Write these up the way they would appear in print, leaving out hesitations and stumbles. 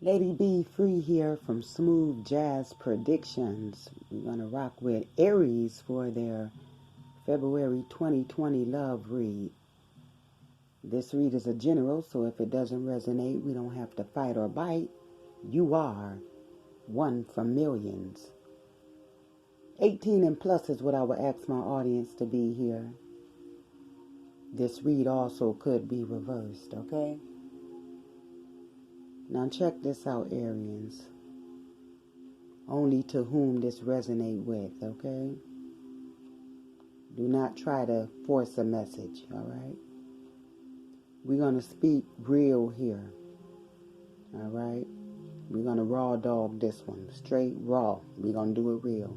Lady B Free here from Smooth Jazz Predictions. We're going to rock with Aries for their February 2020 love read. This read is a general, so if it doesn't resonate, we don't have to fight or bite. You are one from millions. 18 and plus is what I would ask my audience to be here. This read also could be reversed, okay? Now check this out, Aries. Only to whom this resonate with, okay? Do not try to force a message, all right? We're going to speak real here, all right? We're going to raw dog this one, straight raw. We're going to do it real.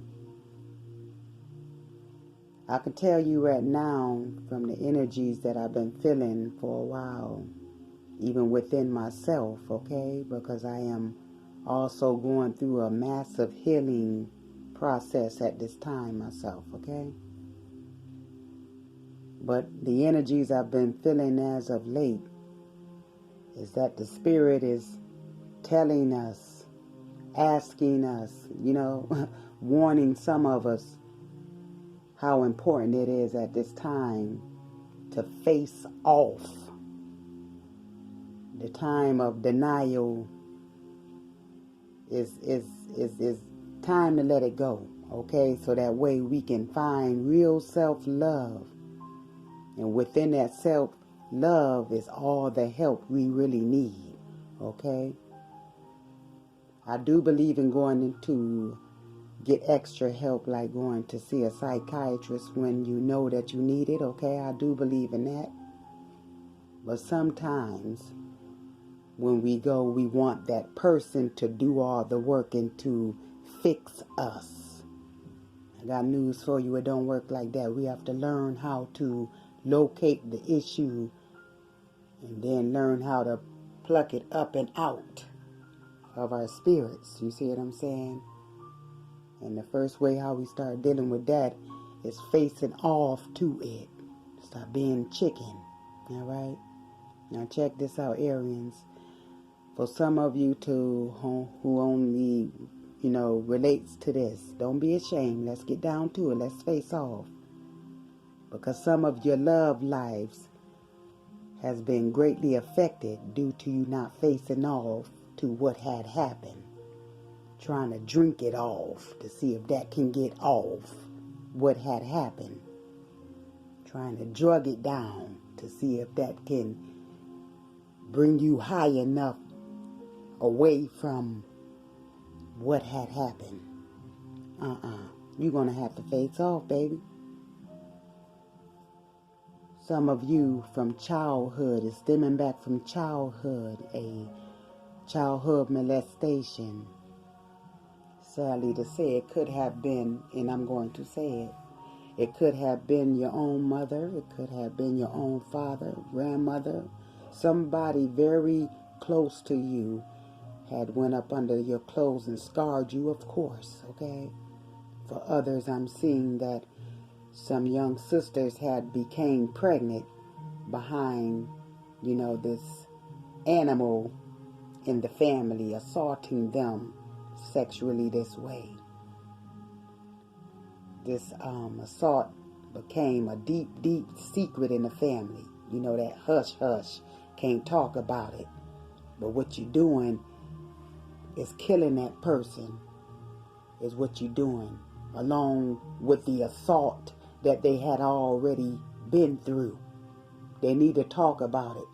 I can tell you right now from the energies that I've been feeling for a while, even within myself, okay? Because I am also going through a massive healing process at this time myself, okay? But the energies I've been feeling as of late is that the Spirit is telling us, asking us, warning some of us how important it is at this time to face off. The time of denial is time to let it go, okay? So that way we can find real self-love. And within that self-love is all the help we really need, okay? I do believe in going into get extra help, like going to see a psychiatrist when you know that you need it, okay? I do believe in that. But sometimes when we go, we want that person to do all the work and to fix us. I got news for you. It don't work like that. We have to learn how to locate the issue and then learn how to pluck it up and out of our spirits. You see what I'm saying? And the first way how we start dealing with that is facing off to it. Stop being chicken. All right? Now check this out, Aries. For some of you who only, relates to this, don't be ashamed. Let's get down to it. Let's face off. Because some of your love lives has been greatly affected due to you not facing off to what had happened. Trying to drink it off to see if that can get off what had happened. Trying to drug it down to see if that can bring you high enough away from what had happened. You're going to have to face off, baby. Some of you from childhood is stemming back from childhood, a childhood molestation. Sadly to say, it could have been, and I'm going to say it could have been your own mother, it could have been your own father, grandmother, somebody very close to you had went up under your clothes and scarred you, of course, okay? For others, I'm seeing that some young sisters had became pregnant behind, this animal in the family, assaulting them sexually this way. This assault became a deep, deep secret in the family. That hush, hush, can't talk about it. But what you're doing is killing that person, is what you're doing, along with the assault that they had already been through. They need to talk about it.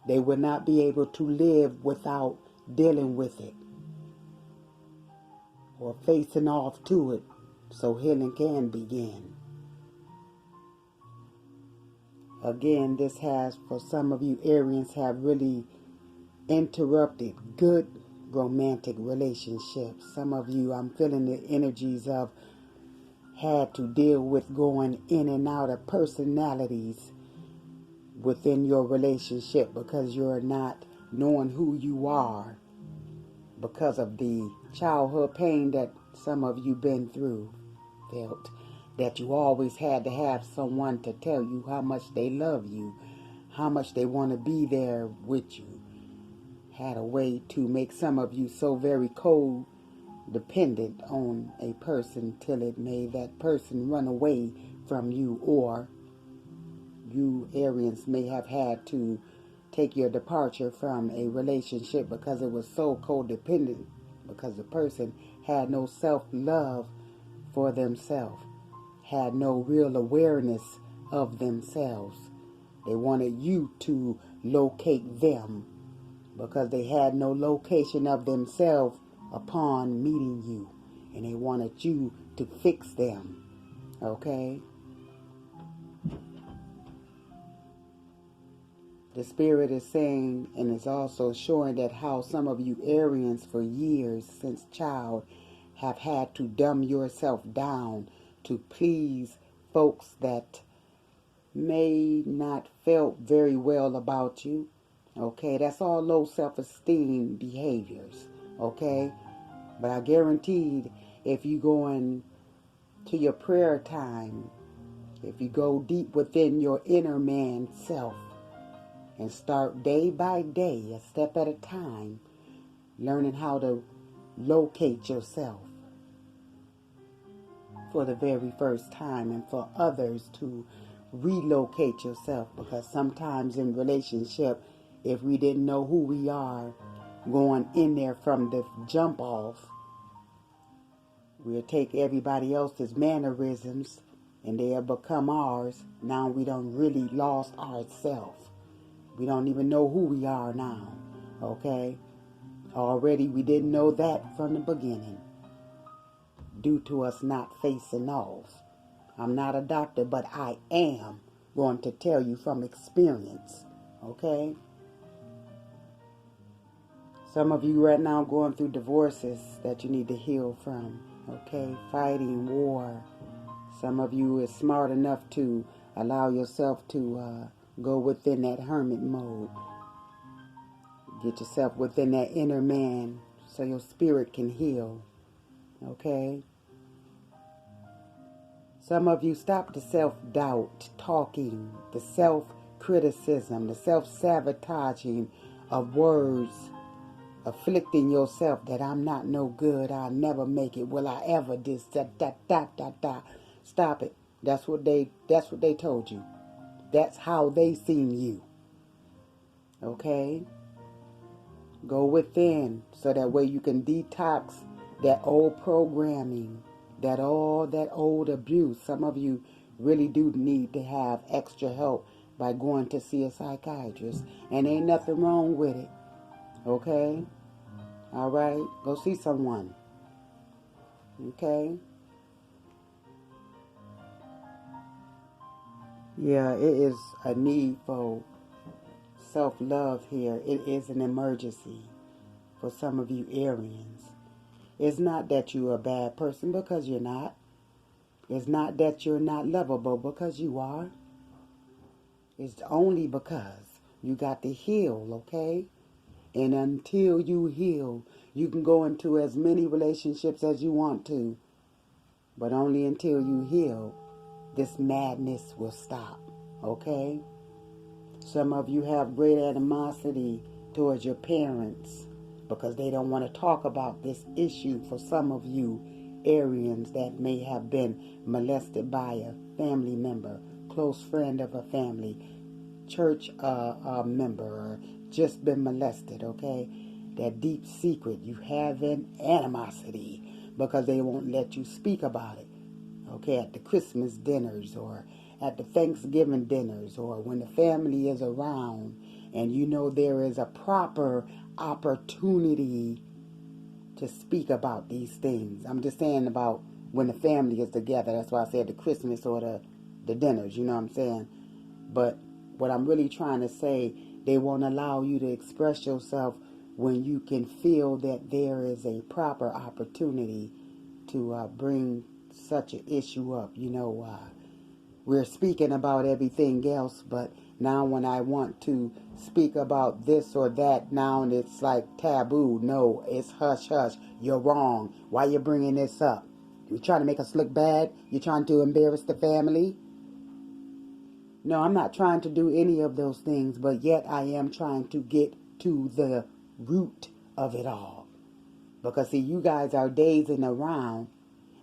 They would not be able to live without dealing with it or facing off to it so healing can begin. Again, this has, for some of you Aries, have really interrupted good romantic relationships. Some of you, I'm feeling the energies of had to deal with going in and out of personalities within your relationship because you're not knowing who you are because of the childhood pain that some of you been through, felt that you always had to have someone to tell you how much they love you, how much they want to be there with you. had a way to make some of you so very codependent on a person till it made that person run away from you, or you Aries may have had to take your departure from a relationship because it was so codependent, because the person had no self-love for themselves, had no real awareness of themselves. They wanted you to locate them because they had no location of themselves upon meeting you. And they wanted you to fix them. Okay? The Spirit is saying, and is also showing that how some of you Arians for years since child have had to dumb yourself down to please folks that may not felt very well about you. Okay, that's all low self-esteem behaviors. Okay, but I guaranteed if you go into your prayer time, if you go deep within your inner man self and start day by day, a step at a time, learning how to locate yourself for the very first time, and for others to relocate yourself, because sometimes in relationship, if we didn't know who we are going in there from the jump off, we'll take everybody else's mannerisms and they'll become ours. Now we done really lost ourselves. We don't even know who we are now. Okay? Already we didn't know that from the beginning, due to us not facing off. I'm not a doctor, but I am going to tell you from experience. Okay? Some of you right now going through divorces that you need to heal from. Okay? Fighting war. Some of you is smart enough to allow yourself to go within that hermit mode. Get yourself within that inner man so your spirit can heal. Okay? Some of you stop the self-doubt talking, the self-criticism, the self-sabotaging of words, afflicting yourself that I'm not no good, I'll never make it, will I ever this, da. Stop it. That's what they told you. That's how they seen you. Okay? Go within so that way you can detox that old programming, that old abuse. Some of you really do need to have extra help by going to see a psychiatrist. And ain't nothing wrong with it. Okay? All right? Go see someone. Okay? Yeah, it is a need for self-love here. It is an emergency for some of you Arians. It's not that you're a bad person, because you're not. It's not that you're not lovable, because you are. It's only because you got to heal, okay? And until you heal, you can go into as many relationships as you want to. But only until you heal, this madness will stop, okay? Some of you have great animosity towards your parents because they don't want to talk about this issue. For some of you Arians that may have been molested by a family member, close friend of a family, church member, or just been molested, okay? That deep secret, you have an animosity because they won't let you speak about it, okay? At the Christmas dinners or at the Thanksgiving dinners, or when the family is around and you know there is a proper opportunity to speak about these things. I'm just saying about when the family is together. That's why I said the Christmas or the dinners, you know what I'm saying? But what I'm really trying to say, they won't allow you to express yourself when you can feel that there is a proper opportunity to bring such an issue up. You know, we're speaking about everything else, but now when I want to speak about this or that, now it's like taboo. No, it's hush, hush. You're wrong. Why you bringing this up? You trying to make us look bad? You trying to embarrass the family? No, I'm not trying to do any of those things, but yet I am trying to get to the root of it all. Because see, you guys are dazing around,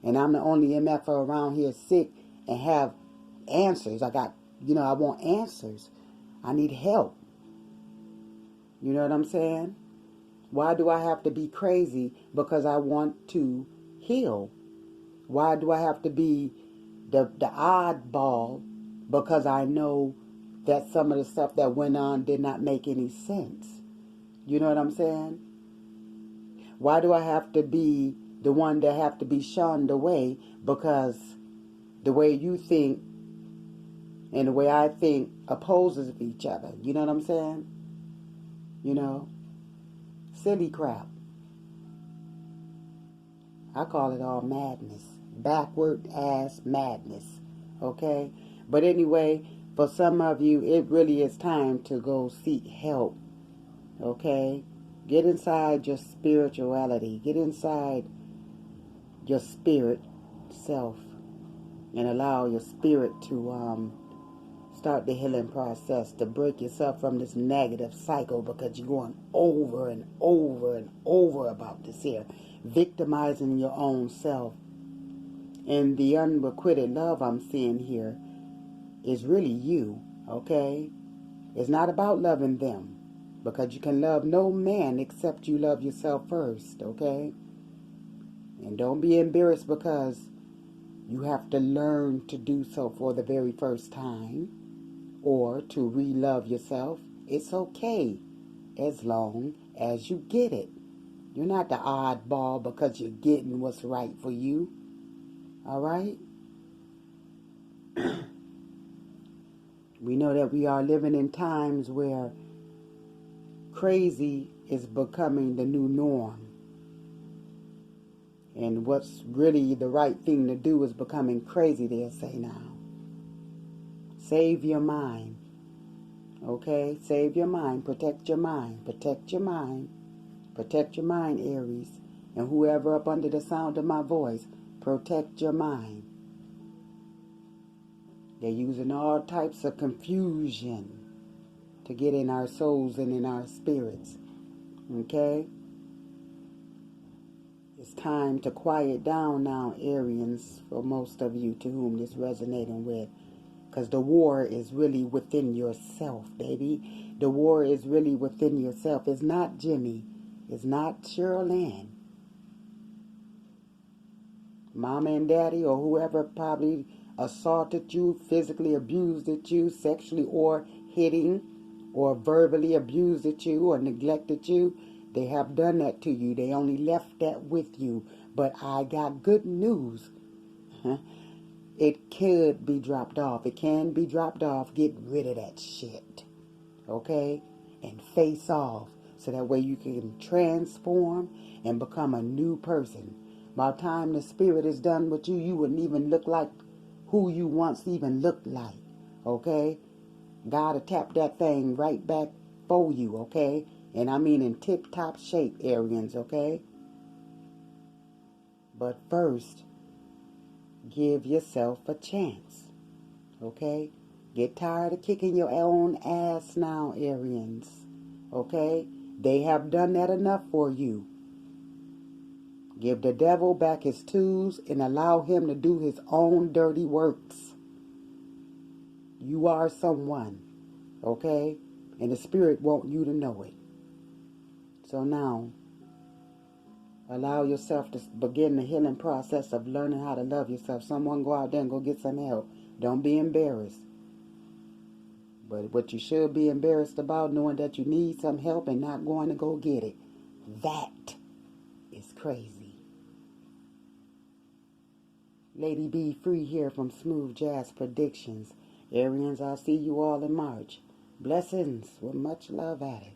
and I'm the only MF around here sick and have answers. I want answers. I need help. You know what I'm saying? Why do I have to be crazy because I want to heal? Why do I have to be the oddball because I know that some of the stuff that went on did not make any sense? You know what I'm saying? Why do I have to be the one that have to be shunned away because the way you think and the way I think opposes each other? You know what I'm saying? You know? Silly crap. I call it all madness. Backward ass madness. Okay? But anyway, for some of you, it really is time to go seek help. Okay? Get inside your spirituality. Get inside your spirit self. And allow your spirit to start the healing process, to break yourself from this negative cycle, because you're going over and over and over about this here, victimizing your own self. And the unrequited love I'm seeing here is really you, okay? It's not about loving them, because you can love no man except you love yourself first, okay? And don't be embarrassed because you have to learn to do so for the very first time, or to re-love yourself. It's okay as long as you get it. You're not the oddball because you're getting what's right for you. All right? We know that we are living in times where crazy is becoming the new norm. And what's really the right thing to do is becoming crazy, they'll say now. Save your mind. Okay? Save your mind. Protect your mind. Protect your mind. Protect your mind, Aries. And whoever up under the sound of my voice, protect your mind. They're using all types of confusion to get in our souls and in our spirits. Okay? It's time to quiet down now, Arians, for most of you to whom this resonating with. Because the war is really within yourself, baby. The war is really within yourself. It's not Jimmy. It's not Cheryl Ann. Mama and daddy or whoever probably assaulted you, physically abused you, sexually or hitting or verbally abused you or neglected you. They have done that to you. They only left that with you. But I got good news. It could be dropped off. It can be dropped off. Get rid of that shit. Okay? And face off. So that way you can transform and become a new person. By the time the spirit is done with you, you wouldn't even look like who you once even looked like. Okay? God will tap that thing right back for you. Okay? And I mean in tip-top shape, Arians. Okay? But first, give yourself a chance. Okay? Get tired of kicking your own ass now, Arians. Okay? They have done that enough for you. Give the devil back his tools and allow him to do his own dirty works. You are someone. Okay? And the spirit wants you to know it. So now, allow yourself to begin the healing process of learning how to love yourself. Someone go out there and go get some help. Don't be embarrassed. But what you should be embarrassed about, knowing that you need some help and not going to go get it. That is crazy. Lady B Free here from Smooth Jazz Predictions. Arians, I'll see you all in March. Blessings with much love at it.